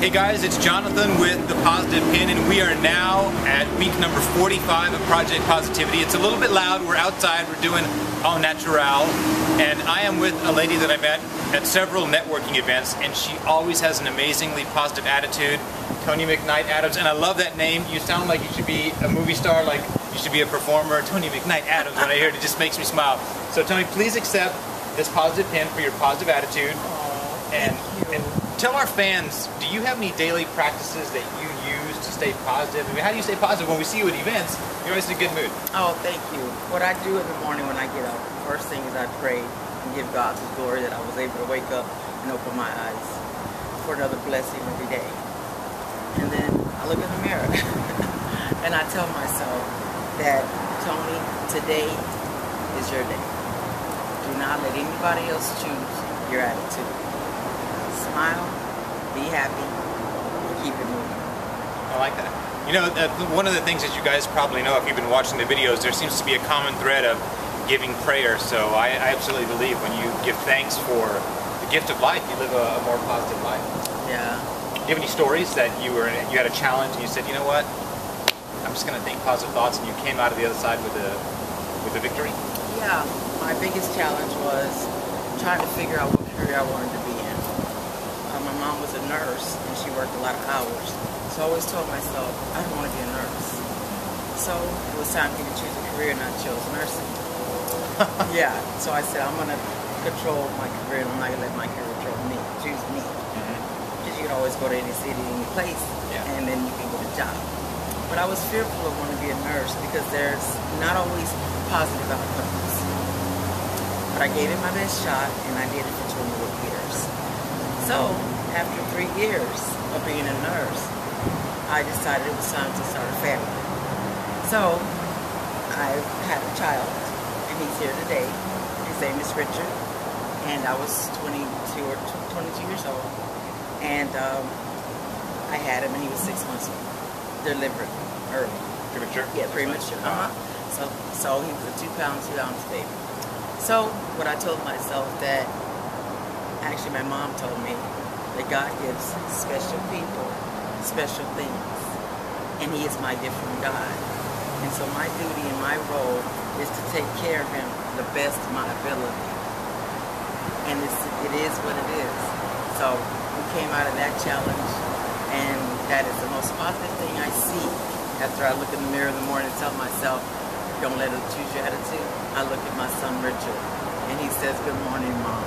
Hey guys, it's Jonathan with The Positive Pin, and we are now at week number 45 of Project Positivity. It's a little bit loud. We're outside. We're doing au natural, and I am with a lady that I met at several networking events, and she always has an amazingly positive attitude. Tony McKnight Adams, and I love that name. You sound like you should be a movie star, like you should be a performer. Tony McKnight Adams, when I hear it, it just makes me smile. So Tony, please accept this positive pin for your positive attitude. And tell our fans, do you have any daily practices that you use to stay positive? I mean, how do you stay positive when we see you at events? You're always in a good mood. Oh, thank you. What I do in the morning when I get up, first thing is I pray and give God the glory that I was able to wake up and open my eyes for another blessing every day. And then I look in the mirror and I tell myself that, Tony, today is your day. Do not let anybody else choose your attitude. Smile, be happy, and keep it moving. I like that. You know, one of the things that you guys probably know if you've been watching the videos, there seems to be a common thread of giving prayer. So I absolutely believe when you give thanks for the gift of life, you live a more positive life. Yeah. Do you have any stories that you had a challenge and you said, you know what, I'm just going to think positive thoughts, and you came out of the other side with a victory? Yeah. My biggest challenge was trying to figure out what career I wanted to be in. My mom was a nurse and she worked a lot of hours. So I always told myself, I don't want to be a nurse. So it was time for me to choose a career, and I chose nursing. Yeah. So I said, I'm going to control my career, and I'm not going to let my career choose me. You can always go to any city, any place, and then you can get a job. But I was fearful of wanting to be a nurse because there's not always positive outcomes. But I gave it my best shot, and I did it for 21 years. So, after 3 years of being a nurse, I decided it was time to start a family. So, I had a child, and he's here today. His name is Richard, and I was 22 years old. And I had him, and he was 6 months delivered early. Premature? Yeah, premature. So he was a 2 pound, 2 ounce baby. So what I told myself that, actually my mom told me that God gives special people special things, and He is my gift from God. And so my duty and my role is to take care of him the best of my ability. And it is what it is. So we came out of that challenge, and that is the most positive thing I see after I look in the mirror in the morning and tell myself, don't let it choose your attitude. I look at my son Richard, and he says, good morning, Mom.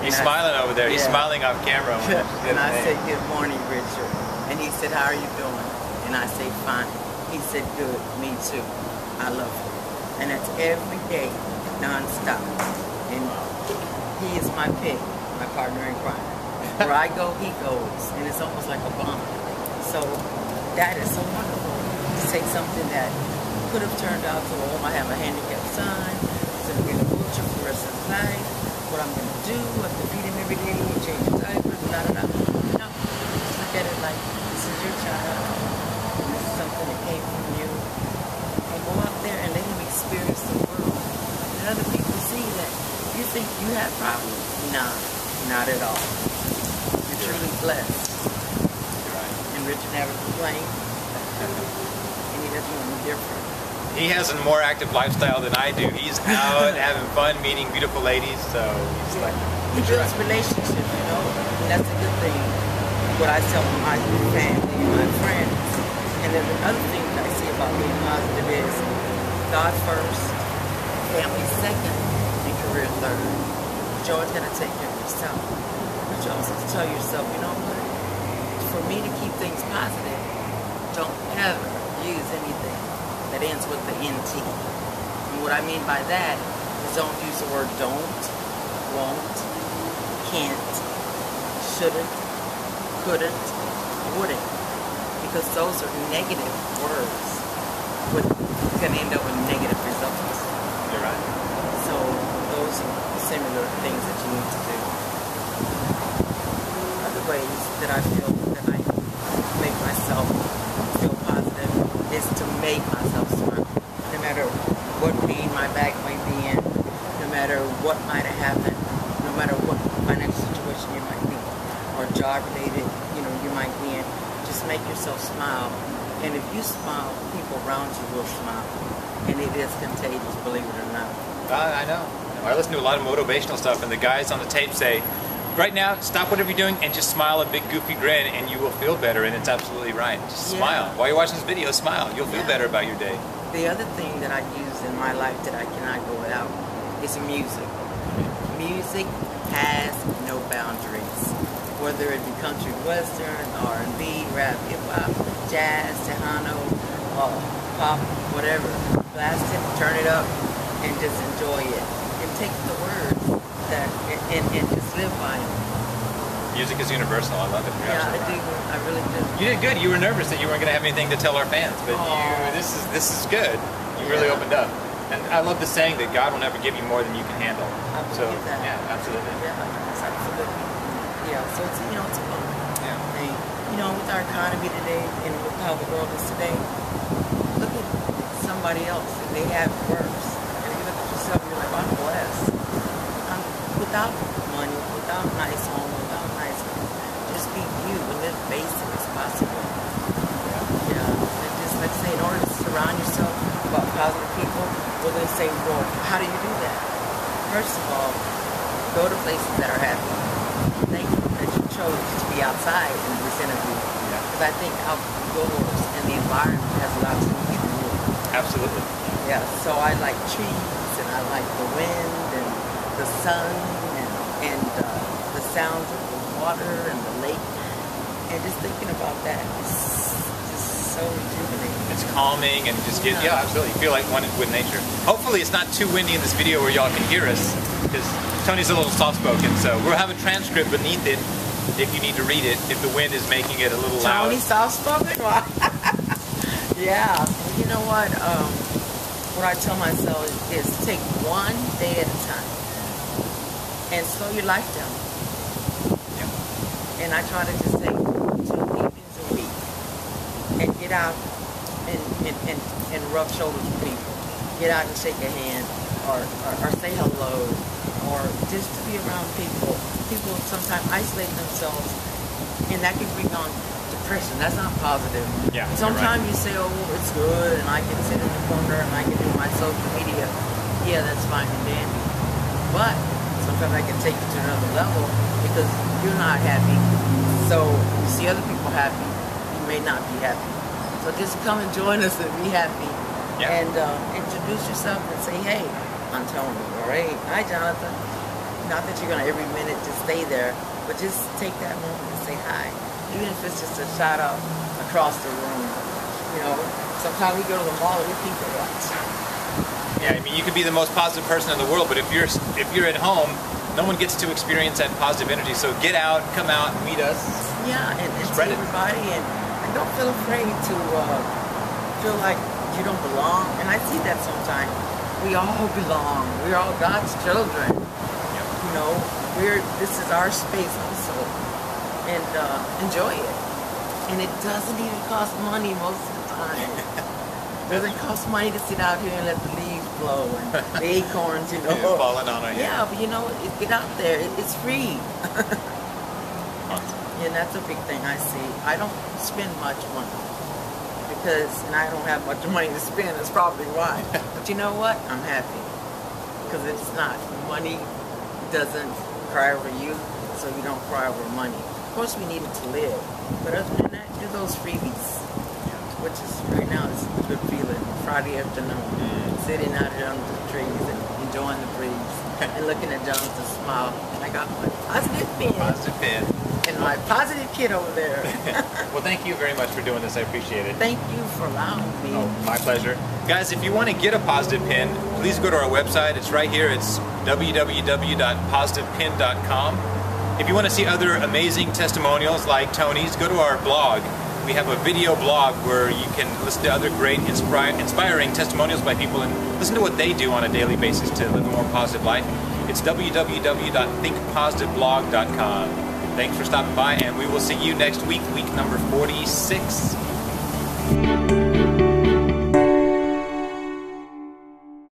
He's smiling over there. Yeah. He's smiling off camera. And I say, good morning, Richard. And he said, how are you doing? And I say, fine. He said, good, me too. I love you. And that's every day, non-stop. And he is my pig, my partner in crime. Where I go, he goes, and it's almost like a bond. So that is so wonderful to take something that could have turned out to, oh, I have a handicapped son, he's going to be in a wheelchair for the rest of his life, what I'm going to do, I have to feed him every day, change his diapers, da-da-da. No, look at it like, this is your child, and this is something that came from you, and go out there and let him experience the world. And other people see that you think you have problems. Nah, not at all. Truly blessed. Right. And Richard never complained. And he doesn't want me different. He has a more active lifestyle than I do. He's out having fun, meeting beautiful ladies, so he's like... He builds relationships, you know? And that's a good thing. What I tell my family and my friends. And then another thing that I see about being positive is God first, family second, and career third. But you always got to take care of yourself. But you also have to tell yourself, you know what? For me to keep things positive, don't ever use anything that ends with the NT. And what I mean by that is don't use the word don't, won't, can't, shouldn't, couldn't, wouldn't. Because those are negative words. But it's going to end up with negative results. You're right. So those are similar things that you need to do. Other ways that I feel that I make myself feel positive is to make myself smile. No matter what pain my back might be in, no matter what might have happened, no matter what financial situation you might be, or job related, you might be in, just make yourself smile. And if you smile, people around you will smile. And it is contagious, believe it or not. I know. I listen to a lot of motivational stuff, and the guys on the tape say, right now, stop whatever you're doing and just smile a big goofy grin and you will feel better, and it's absolutely right. Just smile. While you're watching this video, smile. You'll feel better about your day. The other thing that I use in my life that I cannot go without is music. Music has no boundaries. Whether it be country, western, R&B, rap, hip-hop, jazz, Tejano, pop, whatever. Blast it, turn it up, and just enjoy it. And take the words that and just live by them. Music is universal. I love it. You're I do. I really do. You did good. You were nervous that you weren't going to have anything to tell our fans, but this is good. You really opened up. And I love the saying that God will never give you more than you can handle. I believe that. Yeah, absolutely. Yeah, absolutely. Yeah, so it's, it's a fun thing. With our economy today and with how the world is today, look at somebody else and they have it worse. And you look at yourself and you're like, I'm blessed. I'm without money, without nice home, without nice home. Just be you and live basic as possible. Yeah. And just like I say, in order to surround yourself about positive people, well, they say, well, how do you do that? First of all, go to places that are happy. Thank you that you chose to be outside in this interview. Because I think outdoors and the environment has a lot to do with you. Absolutely. Yeah, so I like trees and I like the wind and the sun and the sounds of the water and the lake. And just thinking about that is just so rejuvenating. It's calming and just absolutely. You feel like one with nature. Hopefully it's not too windy in this video where y'all can hear us, because Tony's a little soft-spoken, so we'll have a transcript beneath it if you need to read it, if the wind is making it a little loud. Tony soft-spoken? Yeah. You know what? What I tell myself is take one day at a time and slow your life down. And I try to just take 2 evenings a week and get out and rub shoulders with people. Get out and shake a hand or say hello or just to be around people. People sometimes isolate themselves and that can bring on depression. That's not positive. Yeah, sometimes you say, oh, it's good and I can sit in the corner and I can do my social media. Yeah, that's fine and dandy. But sometimes I can take you to another level because you're not happy. So you see other people happy, you may not be happy. So just come and join us and be happy. And introduce yourself and say, hey, I'm Tony, or hey, hi Jonathan. Not that you're gonna every minute just stay there, but just take that moment and say hi. Even if it's just a shout out across the room. Sometimes we go to the mall and we people watch. Yeah, I mean, you could be the most positive person in the world, but if you're at home, no one gets to experience that positive energy. So get out, come out, meet us. Yeah, and spread it, everybody, and don't feel afraid to feel like you don't belong. And I see that sometimes. We all belong. We're all God's children. This is our space also, and enjoy it. And it doesn't even cost money most of the time. It doesn't cost money to sit out here and let the leaves blow and the acorns, falling on our head. Yeah, but get out there. It's free. Awesome. And that's a big thing I see. I don't spend much money and I don't have much money to spend. That's probably why. But you know what? I'm happy because it's not money doesn't cry over you, so you don't cry over money. Of course, we need it to live, but other than that, do those freebies, which is right now is a good feeling. Friday afternoon, sitting out here under the trees and enjoying the breeze and looking at Jonathan smile. And I got my positive pin. Positive pin. And my positive kid over there. Well, thank you very much for doing this. I appreciate it. Thank you for allowing me. Oh, my pleasure. Guys, if you want to get a positive pin, please go to our website. It's right here. It's www.positivepin.com. If you want to see other amazing testimonials like Tony's, go to our blog. We have a video blog where you can listen to other great inspiring testimonials by people and listen to what they do on a daily basis to live a more positive life. It's www.thinkpositiveblog.com. Thanks for stopping by, and we will see you next week, week number 46.